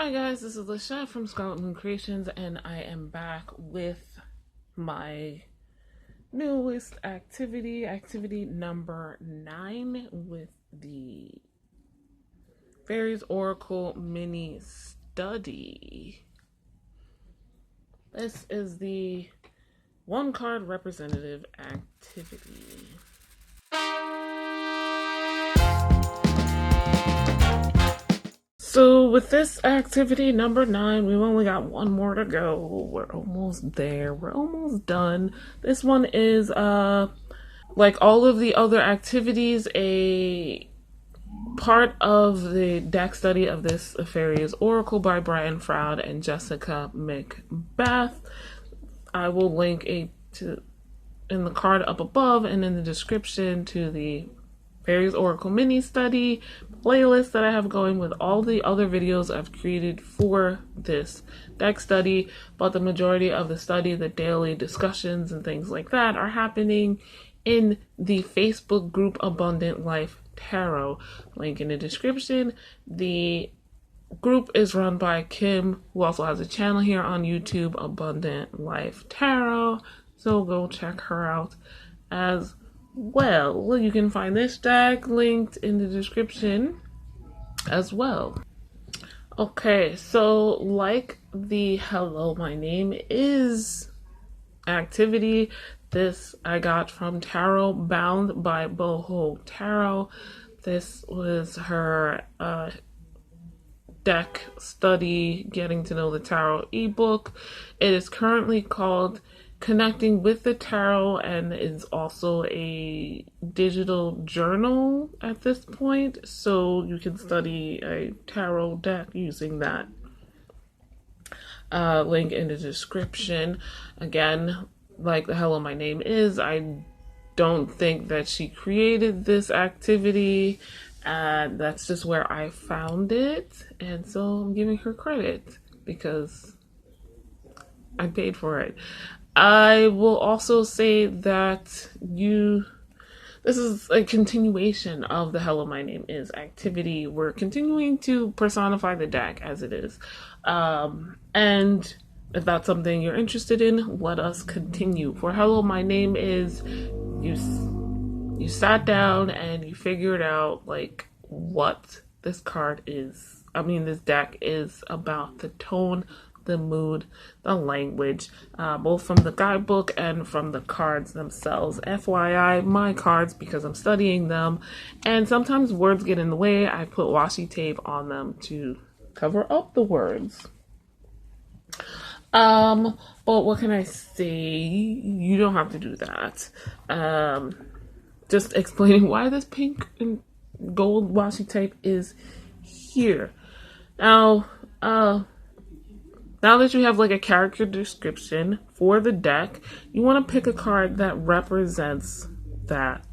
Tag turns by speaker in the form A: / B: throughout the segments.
A: Hi guys, this is Lashette from Scarlet Moon Creations, and I am back with my newest activity number 9 with the Faeries Oracle mini study. This is the one card representative activity. So with this activity number 9, we've only got one more to go. We're almost there. We're almost done. This one is, like all of the other activities, a part of the deck study of this Faeries Oracle by Brian Froud and Jessica Macbeth. I will link in the card up above and in the description to the Faeries Oracle mini study playlist that I have going with all the other videos I've created for this deck study, but the majority of the study, the daily discussions and things like that, are happening in the Facebook group Abundant Life Tarot. Link in the description. The group is run by Kim, who also has a channel here on YouTube, Abundant Life Tarot, so go check her out as well. You can find this deck linked in the description as well. Okay, so like the Hello, My Name Is activity, this I got from Tarot Bound by Boho Tarot. This was her deck study, getting to know the tarot ebook. It is currently called Connecting with the Tarot, and is also a digital journal at this point, so you can study a tarot deck using that. Link in the description. Again, like the Hello, My Name Is, I don't think that she created this activity, and that's just where I found it, and so I'm giving her credit because I paid for it. I will also say that this is a continuation of the Hello, My Name Is activity. We're continuing to personify the deck as it is. And if that's something you're interested in, let us continue. For Hello, My Name Is, you sat down and you figured out like what this card is. This deck is about, the tone, the mood, the language, both from the guidebook and from the cards themselves. FYI, my cards, because I'm studying them, and sometimes words get in the way, I put washi tape on them to cover up the words. But what can I say? You don't have to do that. Just explaining why this pink and gold washi tape is here. Now that you have like a character description for the deck, you want to pick a card that represents that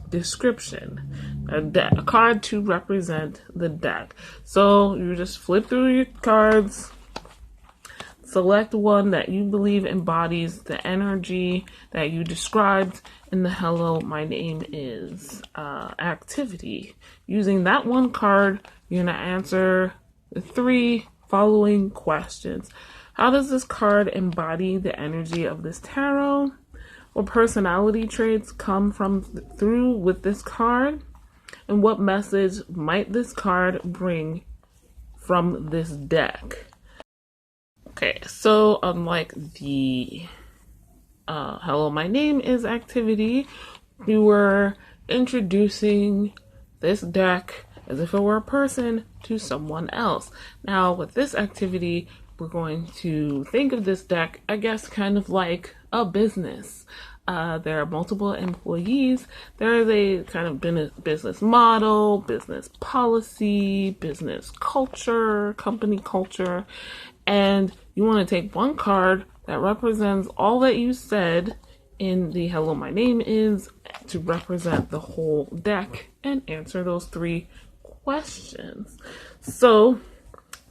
A: description. A card to represent the deck. So you just flip through your cards, select one that you believe embodies the energy that you described in the Hello, My Name Is activity. Using that one card, you're going to answer the 3 following questions. How does this card embody the energy of this tarot? What personality traits come through with this card? And what message might this card bring from this deck? Okay, so unlike the Hello, My Name Is activity, we were introducing this deck as if it were a person to someone else. Now, with this activity, we're going to think of this deck, I guess, kind of like a business. There are multiple employees. There is a kind of business model, business policy, business culture, company culture, and you want to take one card that represents all that you said in the Hello, My Name Is to represent the whole deck and answer those 3 questions. So,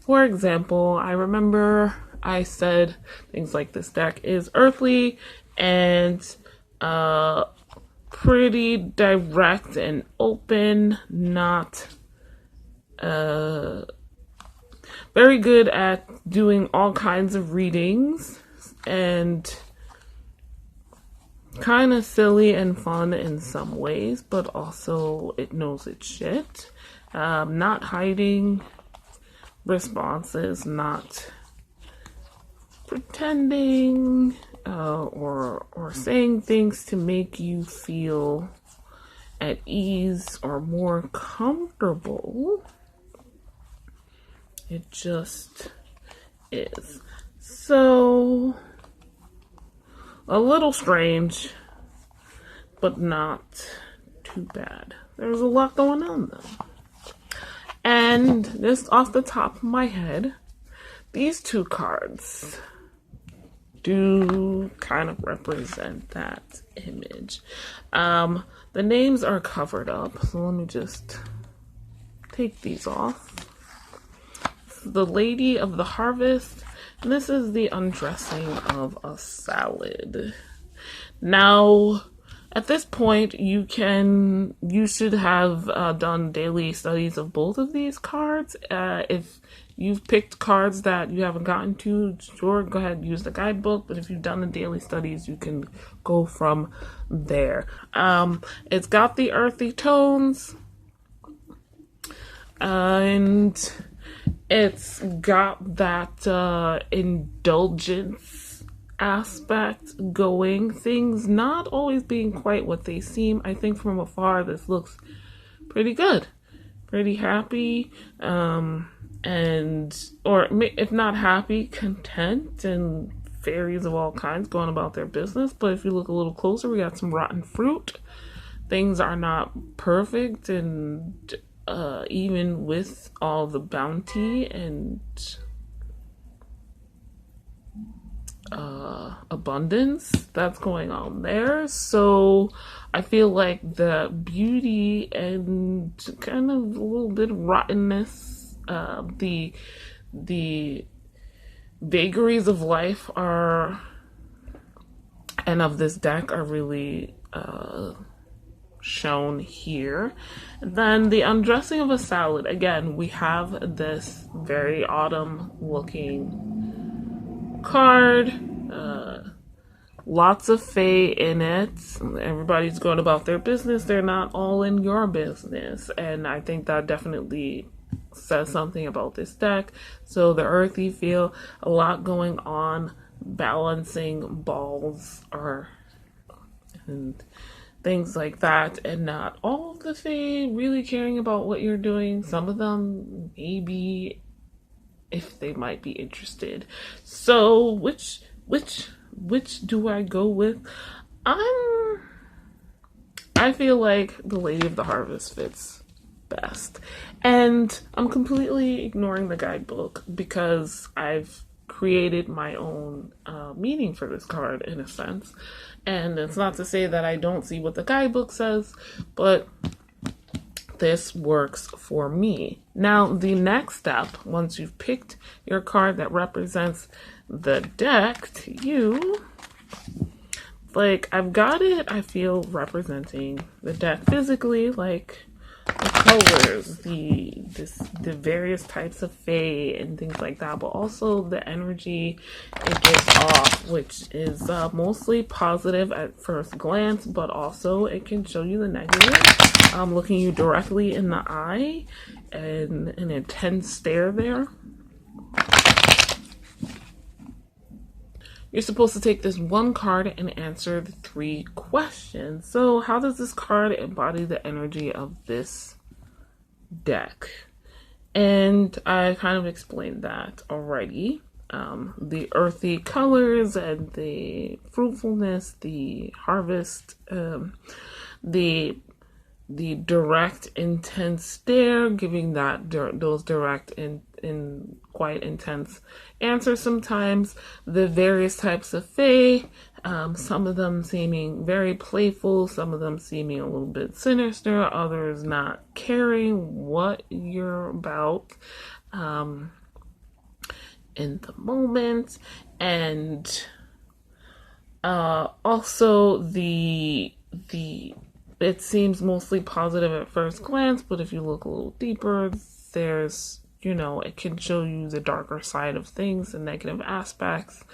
A: for example, I remember I said things like this deck is earthly and pretty direct and open, not very good at doing all kinds of readings, and kind of silly and fun in some ways, but also it knows its shit. Not hiding responses, not pretending or saying things to make you feel at ease or more comfortable. It just is. So, a little strange, but not too bad. There's a lot going on though. And just off the top of my head, these two cards do kind of represent that image. The names are covered up, so let me just take these off. The Lady of the Harvest, and this is the undressing of a salad. Now, at this point, you should have done daily studies of both of these cards. If you've picked cards that you haven't gotten to, sure, go ahead and use the guidebook. But if you've done the daily studies, you can go from there. It's got the earthy tones, and it's got that indulgence aspect going. Things not always being quite what they seem. I think from afar, this looks pretty good, pretty happy. Or if not happy, content, and fairies of all kinds going about their business. But if you look a little closer, we got some rotten fruit. Things are not perfect, and even with all the bounty and abundance that's going on there. So I feel like the beauty and kind of a little bit of rottenness, the vagaries of life are, and of this deck, are really shown here. Then the undressing of a salad. Again, we have this very autumn looking card. Lots of fae in it. Everybody's going about their business. They're not all in your business. And I think that definitely says something about this deck. So the earthy feel, a lot going on, balancing balls and things like that, and not all of the fae really caring about what you're doing. Some of them maybe, if they might be interested. So which do I go with? I feel like the Lady of the Harvest fits best. And I'm completely ignoring the guidebook because I've created my own meaning for this card in a sense. And it's not to say that I don't see what the guidebook says, but this works for me. Now, the next step, once you've picked your card that represents the deck to you, like I've got it, I feel, representing the deck physically, like the colors, the various types of fae and things like that, but also the energy it gives off, which is mostly positive at first glance, but also it can show you the negative. Looking you directly in the eye and an intense stare there. You're supposed to take this one card and answer the 3 questions. So how does this card embody the energy of this deck? And I kind of explained that already. The earthy colors and the fruitfulness, the harvest, the direct, intense stare, giving that those direct and quite intense answers sometimes. The various types of fae, some of them seeming very playful, some of them seeming a little bit sinister, others not caring what you're about in the moment. And also it seems mostly positive at first glance, but if you look a little deeper, there's you know, it can show you the darker side of things, the negative aspects.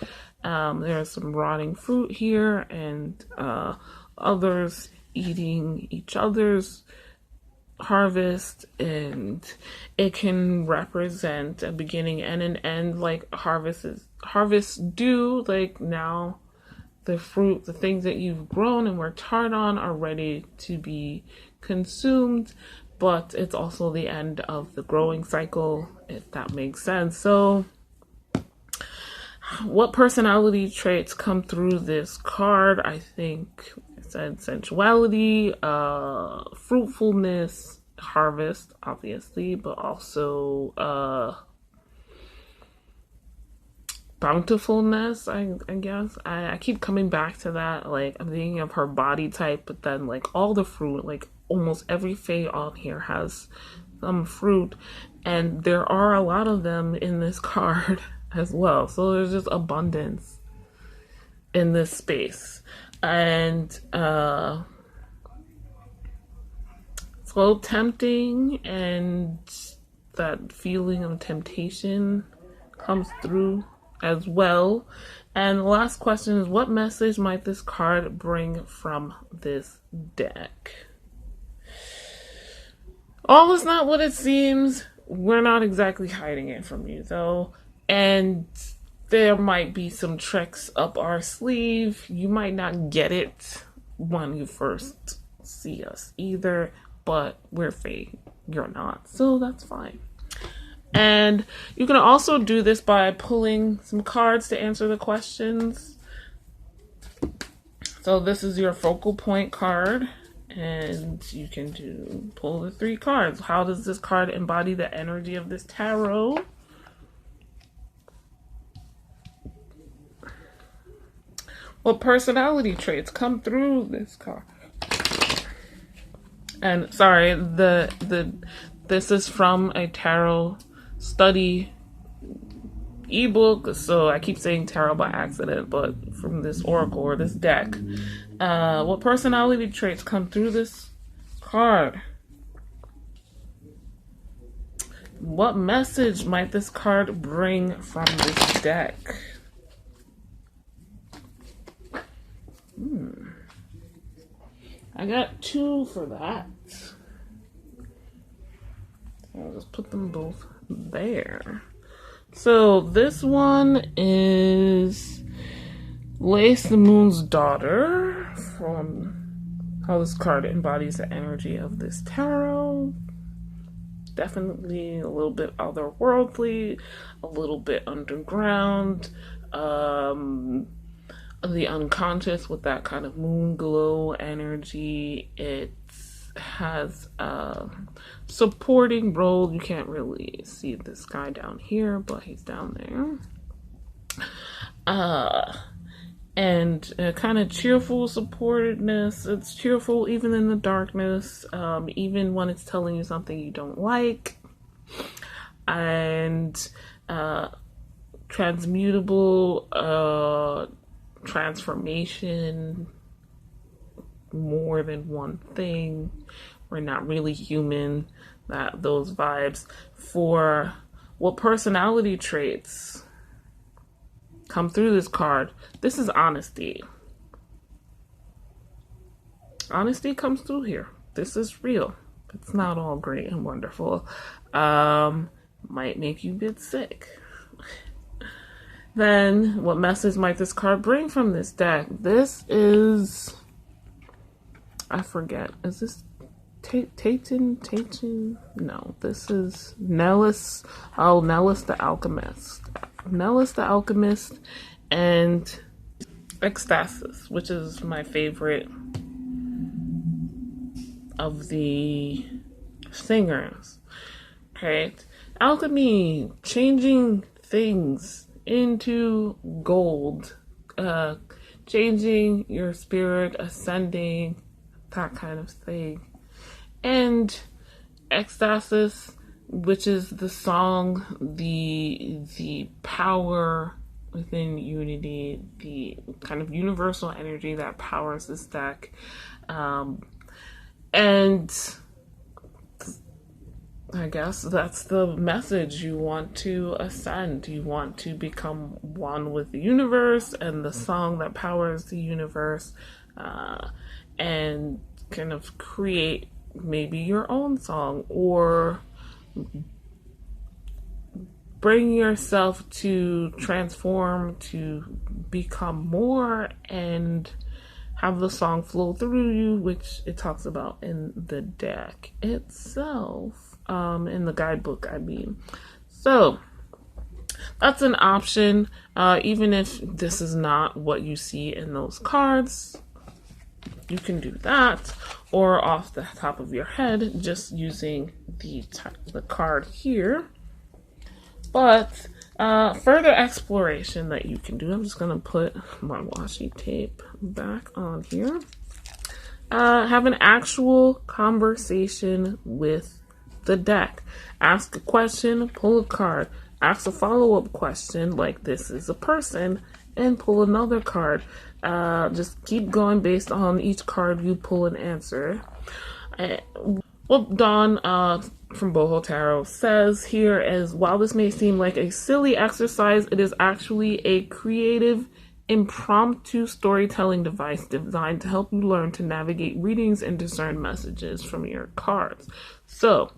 A: There's some rotting fruit here, and others eating each other's harvest, and it can represent a beginning and an end, like harvest due, like now the fruit, the things that you've grown and worked hard on are ready to be consumed, but it's also the end of the growing cycle, if that makes sense. So what personality traits come through this card? I think it said sensuality, fruitfulness, harvest, obviously, but also bountifulness, I guess. I keep coming back to that. Like, I'm thinking of her body type, but then like all the fruit, like almost every fae on here has some fruit, and there are a lot of them in this card as well. So there's just abundance in this space. And it's a little tempting, and that feeling of temptation comes through as well. And the last question is, what message might this card bring from this deck? All is not what it seems. We're not exactly hiding it from you, though. And there might be some tricks up our sleeve. You might not get it when you first see us either, but we're fae. You're not. So that's fine. And you can also do this by pulling some cards to answer the questions. So this is your focal point card, and you can pull the 3 cards. How does this card embody the energy of this tarot? What personality traits come through this card? And sorry, this is from a tarot study ebook, so I keep saying tarot by accident, but from this oracle or this deck. What personality traits come through this card? What message might this card bring from this deck? I got 2 for that. I'll just put them both there. So this one is Lace the Moon's Daughter, from how this card embodies the energy of this tarot. Definitely a little bit otherworldly, a little bit underground, the unconscious with that kind of moon glow energy. It has a supporting role. You can't really see this guy down here, but he's down there. And a kind of cheerful supportedness. It's cheerful even in the darkness, even when it's telling you something you don't like. And transmutable, transformation, more than one thing. We're not really human. Those vibes. For what personality traits come through this card? This is honesty. Honesty comes through here. This is real. It's not all great and wonderful. Might make you a bit sick. Then, what message might this card bring from this deck? This is, I forget. Is this Taten? No, this is Nellis. Oh, Nellis the Alchemist. Nellis the Alchemist and Ecstasis, which is my favorite of the singers. Right? Alchemy, changing things into gold, changing your spirit, ascending, that kind of thing. And Ecstasis, which is the song, the power within unity, the kind of universal energy that powers this deck. And I guess that's the message. You want to ascend. You want to become one with the universe and the song that powers the universe, and kind of create maybe your own song, or bring yourself to transform, to become more, and have the song flow through you, which it talks about in the deck itself. In the guidebook, I mean. So that's an option, even if this is not what you see in those cards. You can do that, or off the top of your head, just using the card here. But further exploration that you can do, I'm just gonna put my washi tape back on here. Have an actual conversation with the deck. Ask a question, pull a card. Ask a follow-up question, like this is a person, and pull another card. Just keep going based on each card you pull and answer. What Dawn from Boho Tarot says here is, while this may seem like a silly exercise, it is actually a creative, impromptu storytelling device designed to help you learn to navigate readings and discern messages from your cards. So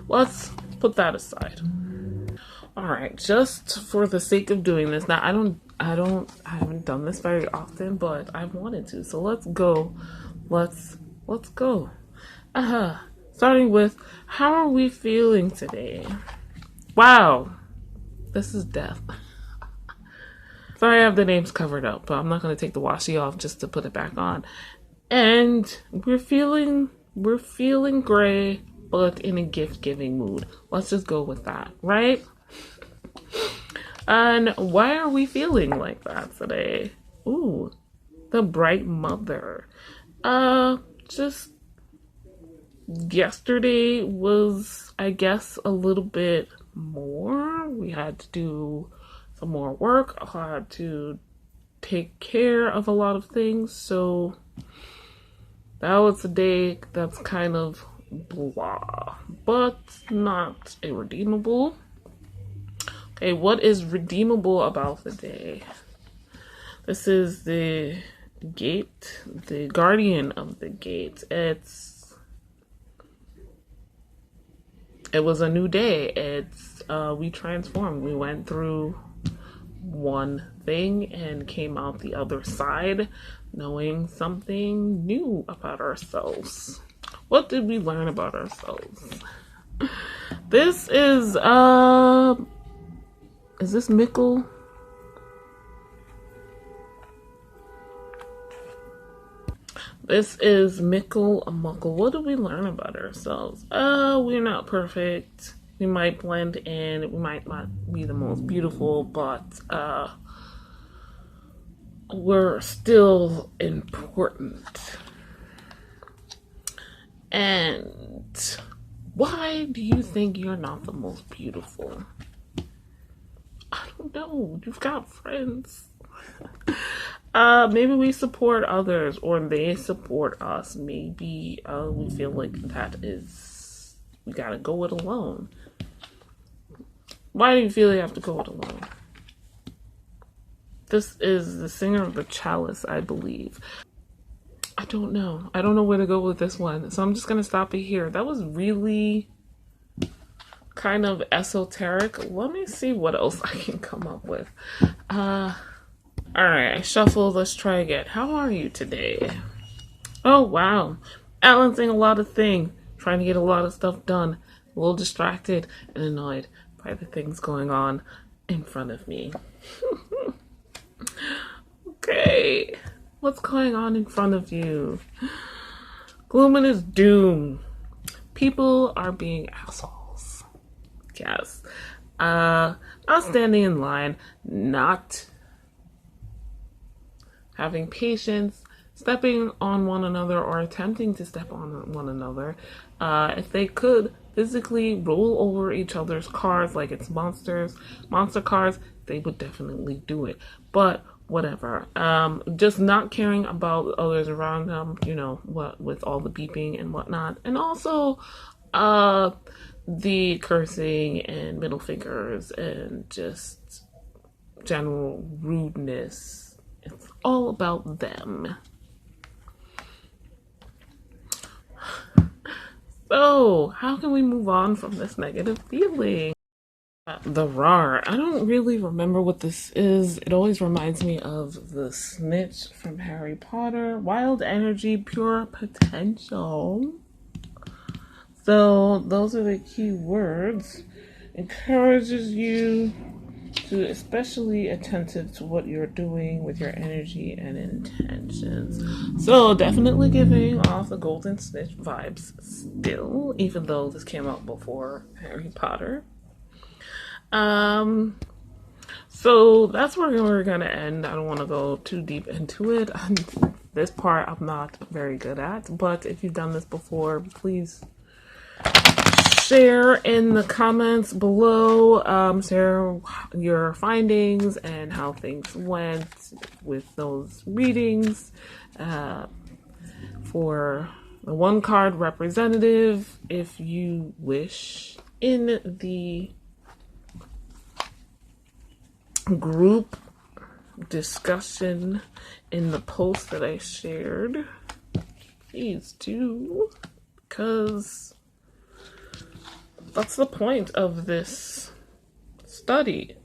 A: let's put that aside. All right, just for the sake of doing this, now I haven't done this very often, but I wanted to. So let's go. Let's go. Starting with, how are we feeling today? Wow, this is death. Sorry, I have the names covered up, but I'm not going to take the washi off just to put it back on. And we're feeling gray, but in a gift-giving mood. Let's just go with that, right? And why are we feeling like that today? Ooh, the bright mother. Just yesterday was, I guess, a little bit more. We had to do some more work. I had to take care of a lot of things. So that was a day that's kind of blah, but not irredeemable. Okay, what is redeemable about the day? This is the gate, the guardian of the gate. It was a new day. We transformed. We went through one thing and came out the other side knowing something new about ourselves. What did we learn about ourselves? This is this Mickle? This is Mickle Muckle. What did we learn about ourselves? We're not perfect. We might blend in. We might not be the most beautiful, but we're still important. And why do you think you're not the most beautiful? I don't know. You've got friends. Maybe we support others, or they support us. Maybe we feel like we gotta go it alone. Why do you feel you have to go it alone? This is the singer of the chalice, I believe. I don't know. I don't know where to go with this one. So I'm just gonna stop it here. That was really kind of esoteric. Let me see what else I can come up with. Alright, I shuffled. Let's try again. How are you today? Oh, wow. Balancing a lot of things. Trying to get a lot of stuff done. A little distracted and annoyed by the things going on in front of me. Okay. What's going on in front of you? Gloom and is doom. People are being assholes. Yes. Not standing in line. Not having patience, stepping on one another or attempting to step on one another. If they could physically roll over each other's cars like it's monster cars, they would definitely do it. But whatever. Just not caring about others around them, you know, what with all the beeping and whatnot. And also the cursing and middle fingers and just general rudeness. It's all about them. So, how can we move on from this negative feeling? The RAR. I don't really remember what this is. It always reminds me of the snitch from Harry Potter. Wild energy, pure potential. So those are the key words. Encourages you to especially attentive to what you're doing with your energy and intentions. So definitely giving off the golden snitch vibes still, even though this came out before Harry Potter. So that's where we're gonna end. I don't want to go too deep into it. This part I'm not very good at, but if you've done this before, please share in the comments below. Share your findings and how things went with those readings. For the one card representative, if you wish, in the group discussion in the post that I shared, please do, because that's the point of this study,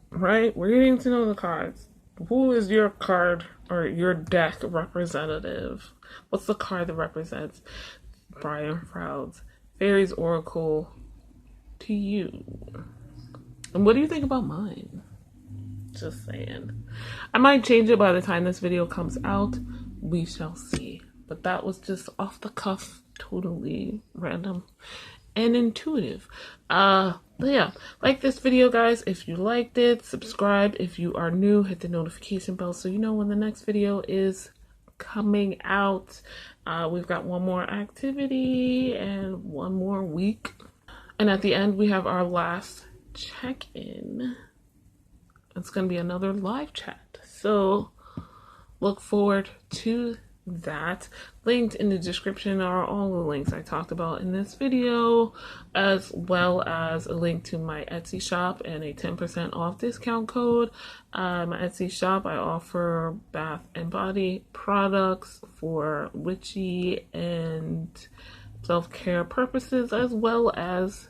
A: right? We're getting to know the cards. Who is your card or your deck representative? What's the card that represents Brian Froud's Faeries Oracle to you? And what do you think about mine? Just saying. I might change it by the time this video comes out. We shall see. But that was just off the cuff, totally random and intuitive. But yeah, like this video, guys. If you liked it, subscribe. If you are new, hit the notification bell so you know when the next video is coming out. We've got one more activity and one more week. And at the end, we have our last check-in. It's going to be another live chat. So look forward to that. Linked in the description are all the links I talked about in this video, as well as a link to my Etsy shop and a 10% off discount code. My Etsy shop, I offer bath and body products for witchy and self-care purposes, as well as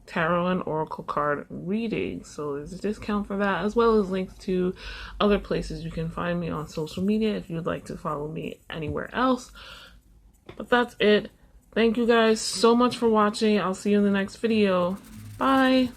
A: tarot and oracle card reading. So there's a discount for that, as well as links to other places you can find me on social media if you'd like to follow me anywhere else. But that's it. Thank you guys so much for watching. I'll see you in the next video. Bye.